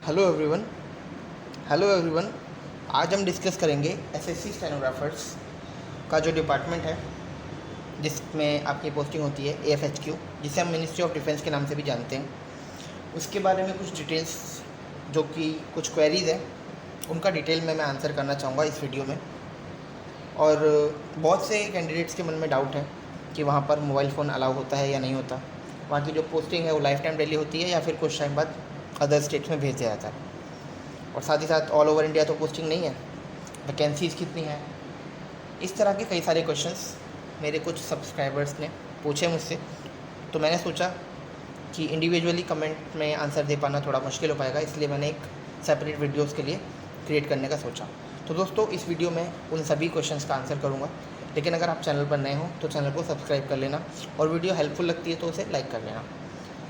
Hello everyone. Hello everyone. आज हम discuss करेंगे एसएससी स्टेनोग्राफर्स का जो डिपार्टमेंट है जिसमें आपकी पोस्टिंग होती है एएफएचक्यू, जिसे हम मिनिस्ट्री ऑफ डिफेंस के नाम से भी जानते हैं, उसके बारे में कुछ डिटेल्स जो कि कुछ क्वेरीज़ हैं उनका डिटेल में मैं आंसर करना चाहूँगा इस वीडियो में। और बहुत से कैंडिडेट्स के मन में डाउट है कि वहाँ पर मोबाइल फ़ोन अलाउ होता है या नहीं होता, वहाँ की जो पोस्टिंग है वो लाइफ टाइम डेली होती है या फिर कुछ टाइम बाद अदर स्टेट्स में भेज दिया जाता है। और साथ ही साथ ऑल ओवर इंडिया तो पोस्टिंग नहीं है, वैकेंसीज़ कितनी हैं, इस तरह के कई सारे क्वेश्चंस मेरे कुछ सब्सक्राइबर्स ने पूछे मुझसे। तो मैंने सोचा कि इंडिविजुअली कमेंट में आंसर दे पाना थोड़ा मुश्किल हो पाएगा, इसलिए मैंने एक सेपरेट वीडियोस के लिए क्रिएट करने का सोचा। तो दोस्तों, इस वीडियो में उन सभी क्वेश्चंस का आंसर करूँगा, लेकिन अगर आप चैनल पर नए हो तो चैनल को सब्सक्राइब कर लेना और वीडियो हेल्पफुल लगती है तो उसे लाइक कर लेना।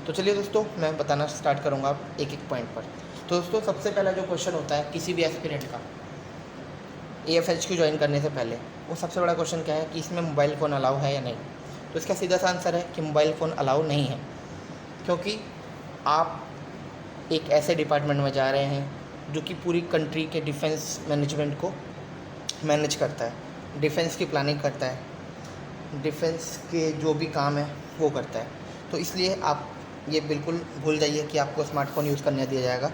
तो चलिए दोस्तों, मैं बताना स्टार्ट करूँगा अब एक एक पॉइंट पर। तो दोस्तों, सबसे पहला जो क्वेश्चन होता है किसी भी एस्पिरेंट का एएफएचक्यू ज्वाइन करने से पहले, वो सबसे बड़ा क्वेश्चन क्या है कि इसमें मोबाइल फ़ोन अलाउ है या नहीं। तो इसका सीधा सा आंसर है कि मोबाइल फ़ोन अलाउ नहीं है, क्योंकि आप एक ऐसे डिपार्टमेंट में जा रहे हैं जो कि पूरी कंट्री के डिफेंस मैनेजमेंट को मैनेज करता है, डिफेंस की प्लानिंग करता है, डिफेंस के जो भी काम है वो करता है। तो इसलिए आप ये बिल्कुल भूल जाइए कि आपको स्मार्टफ़ोन यूज़ करने दिया जाएगा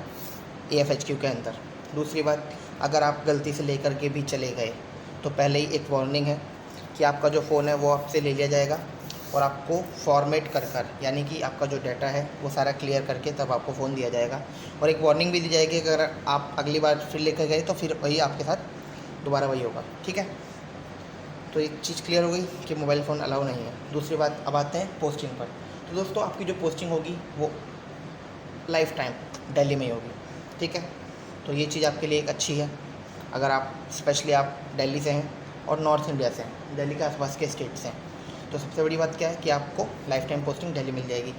एएफएचक्यू के अंदर। दूसरी बात, अगर आप गलती से लेकर के भी चले गए तो पहले ही एक वार्निंग है कि आपका जो फ़ोन है वो आपसे ले लिया जाएगा और आपको फॉर्मेट कर यानी कि आपका जो डाटा है वो सारा क्लियर करके तब आपको फ़ोन दिया जाएगा। और एक वार्निंग भी दी जाएगी, अगर आप अगली बार फिर लेकर गए तो फिर वही आपके साथ दोबारा वही होगा। ठीक है, तो एक चीज़ क्लियर हो गई कि मोबाइल फ़ोन अलाउ नहीं है। दूसरी बात, अब आते हैं पोस्टिंग पर। तो दोस्तों, आपकी जो पोस्टिंग होगी वो लाइफ टाइम दिल्ली में ही होगी। ठीक है, तो ये चीज़ आपके लिए एक अच्छी है अगर आप स्पेशली आप दिल्ली से हैं और नॉर्थ इंडिया से हैं, दिल्ली के आसपास के स्टेट से हैं। तो सबसे बड़ी बात क्या है कि आपको लाइफ टाइम पोस्टिंग दिल्ली मिल जाएगी।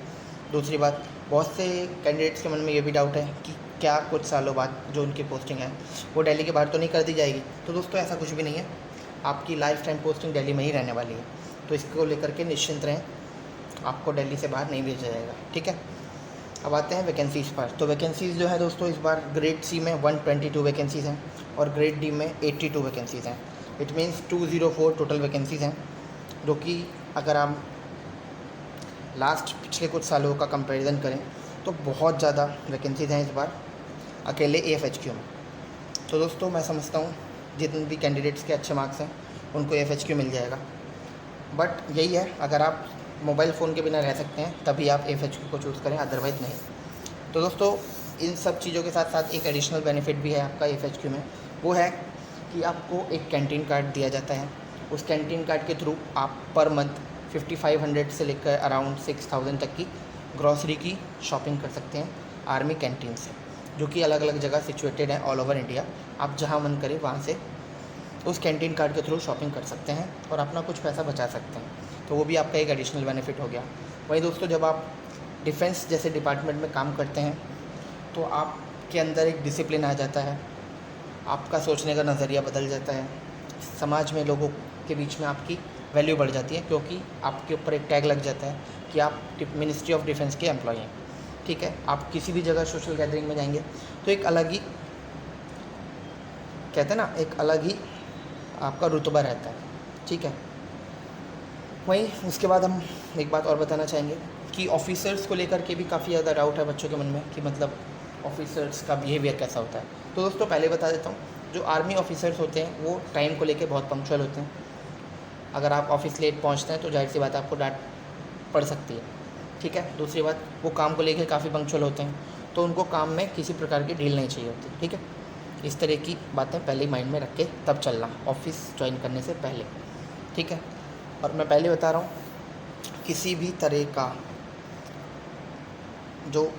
दूसरी बात, बहुत से कैंडिडेट्स के मन में ये भी डाउट है कि क्या कुछ सालों बाद जो उनकी पोस्टिंग है वो दिल्ली के बाहर तो नहीं कर दी जाएगी। तो दोस्तों, ऐसा कुछ भी नहीं है, आपकी लाइफ टाइम पोस्टिंग दिल्ली में ही रहने वाली है। तो इसको लेकर के निश्चिंत रहें, आपको दिल्ली से बाहर नहीं भेजा जाएगा। ठीक है, अब आते हैं वैकेंसीज़ पर। तो वैकेंसीज़ जो है दोस्तों, इस बार ग्रेड सी में 122 वैकेंसीज़ हैं और ग्रेड डी में 82 वैकेंसीज़ हैं। इट मीन्स 204 टोटल वैकेंसीज़ हैं, जो कि अगर आप पिछले कुछ सालों का कंपैरिजन करें तो बहुत ज़्यादा वैकेंसीज़ हैं इस बार अकेले एएफएचक्यू में। तो दोस्तों, मैं समझता हूँ जितने भी कैंडिडेट्स के अच्छे मार्क्स हैं उनको एएफएचक्यू मिल जाएगा। बट यही है, अगर आप मोबाइल फ़ोन के बिना रह सकते हैं तभी आप एएफएचक्यू को चूज़ करें, अदरवाइज़ नहीं। तो दोस्तों, इन सब चीज़ों के साथ साथ एक एडिशनल बेनिफिट भी है आपका एएफएचक्यू में, वो है कि आपको एक कैंटीन कार्ड दिया जाता है। उस कैंटीन कार्ड के थ्रू आप पर मंथ 5500 से लेकर अराउंड 6000 तक की ग्रॉसरी की शॉपिंग कर सकते हैं आर्मी कैंटीन से, जो कि अलग अलग जगह सिचुएटेड है ऑल ओवर इंडिया। आप जहाँ मन करे वहाँ से उस कैंटीन कार्ड के थ्रू शॉपिंग कर सकते हैं और अपना कुछ पैसा बचा सकते हैं। तो वो भी आपका एक एडिशनल बेनिफिट हो गया। वहीं दोस्तों, जब आप डिफेंस जैसे डिपार्टमेंट में काम करते हैं तो आपके अंदर एक डिसिप्लिन आ जाता है, आपका सोचने का नज़रिया बदल जाता है, समाज में लोगों के बीच में आपकी वैल्यू बढ़ जाती है, क्योंकि आपके ऊपर एक टैग लग जाता है कि आप मिनिस्ट्री ऑफ डिफेंस के एम्प्लॉई हैं। ठीक है, आप किसी भी जगह सोशल गैदरिंग में जाएंगे तो एक अलग ही, कहते हैं ना, एक अलग ही आपका रुतबा रहता है। ठीक है, वहीं उसके बाद हम एक बात और बताना चाहेंगे कि ऑफिसर्स को लेकर के भी काफ़ी ज़्यादा डाउट है बच्चों के मन में कि मतलब ऑफिसर्स का बिहेवियर कैसा होता है। तो दोस्तों, पहले बता देता हूँ, जो आर्मी ऑफिसर्स होते हैं वो टाइम को लेकर बहुत पंक्चुअल होते हैं। अगर आप ऑफिस लेट पहुँचते हैं तो जाहिर सी बात आपको डांट पड़ सकती है। ठीक है, दूसरी बात, वो काम को लेकर काफ़ी पंक्चुअल होते हैं, तो उनको काम में किसी प्रकार की ढील नहीं चाहिए होती। ठीक है, इस तरह की बातें पहले ही माइंड में रख के तब चलना ऑफिस ज्वाइन करने से पहले। ठीक है, और मैं पहले बता रहा हूँ, किसी भी तरह का जो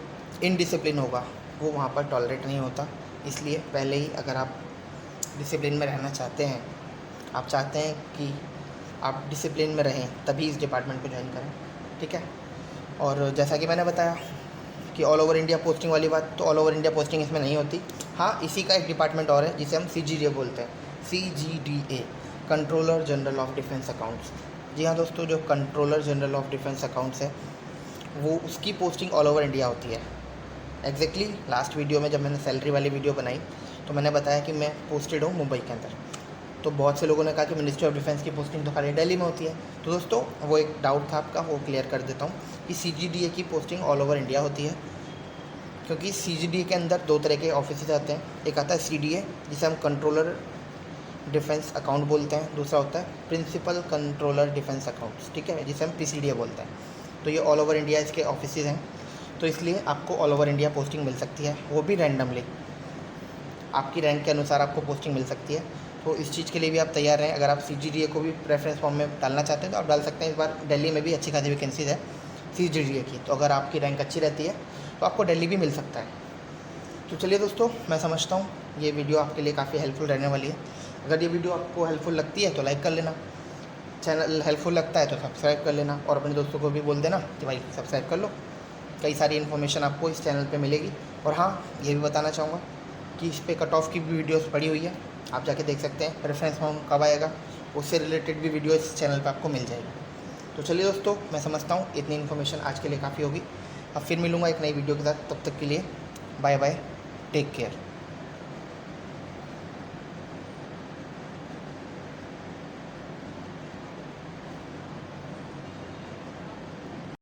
इनडिसिप्लिन होगा वो वहाँ पर टॉलरेट नहीं होता। इसलिए पहले ही अगर आप डिसिप्लिन में रहना चाहते हैं, आप चाहते हैं कि आप डिसिप्लिन में रहें, तभी इस डिपार्टमेंट को ज्वाइन करें। ठीक है, और जैसा कि मैंने बताया कि ऑल ओवर इंडिया पोस्टिंग वाली बात, तो ऑल ओवर इंडिया पोस्टिंग इसमें नहीं होती। हाँ, इसी का एक डिपार्टमेंट और है जिसे हम सीजीडीए बोलते हैं, CGDA, controller general of defence accounts. जी हाँ दोस्तों, जो controller general of defence accounts है वो उसकी पोस्टिंग ऑल ओवर इंडिया होती है। एग्जैक्टली लास्ट वीडियो में जब मैंने सैलरी वाली वीडियो बनाई तो मैंने बताया कि मैं पोस्टेड हूँ मुंबई के अंदर। तो बहुत से लोगों ने कहा कि मिनिस्ट्री ऑफ डिफेंस की पोस्टिंग तो खाली दिल्ली में होती है। तो दोस्तों वो एक डाउट था आपका, वो क्लियर कर देता हूँ कि CGDA की पोस्टिंग ऑल ओवर इंडिया होती है, क्योंकि CGDA के अंदर दो तरह के ऑफिस आते हैं। एक आता है CDA जिसे हम कंट्रोलर डिफेंस अकाउंट बोलते हैं, दूसरा होता है प्रिंसिपल कंट्रोलर डिफेंस अकाउंट्स, ठीक है, जिसे हम PCDA बोलते हैं। तो ये ऑल ओवर इंडिया इसके ऑफिस हैं, तो इसलिए आपको ऑल ओवर इंडिया पोस्टिंग मिल सकती है, वो भी रैंडमली आपकी रैंक के अनुसार आपको पोस्टिंग मिल सकती है। तो इस चीज़ के लिए भी आप तैयार रहें। अगर आप CGDA को भी प्रेफरेंस फॉर्म में डालना चाहते हैं तो आप डाल सकते हैं। इस बार दिल्ली में भी अच्छी खासी वैकेंसीज है CGDA की, तो अगर आपकी रैंक अच्छी रहती है तो आपको दिल्ली भी मिल सकता है। तो चलिए दोस्तों, मैं समझता हूँ ये वीडियो आपके लिए काफ़ी हेल्पफुल रहने वाली है। अगर ये वीडियो आपको हेल्पफुल लगती है तो लाइक कर लेना, चैनल हेल्पफुल लगता है तो सब्सक्राइब कर लेना, और अपने दोस्तों को भी बोल देना कि भाई सब्सक्राइब कर लो। कई सारी इन्फॉर्मेशन आपको इस चैनल पे मिलेगी। और हाँ, ये भी बताना चाहूँगा कि इस पे कट ऑफ की भी वीडियोस पड़ी हुई है, आप जाके देख सकते हैं। रेफरेंस फॉर्म कब आएगा उससे रिलेटेड भी वीडियो इस चैनल पे आपको मिल जाएगी। तो चलिए दोस्तों, मैं समझता हूँ इतनी इन्फॉर्मेशन आज के लिए काफ़ी होगी। अब फिर मिलूँगा एक नई वीडियो के साथ, तब तक के लिए बाय बाय, टेक केयर।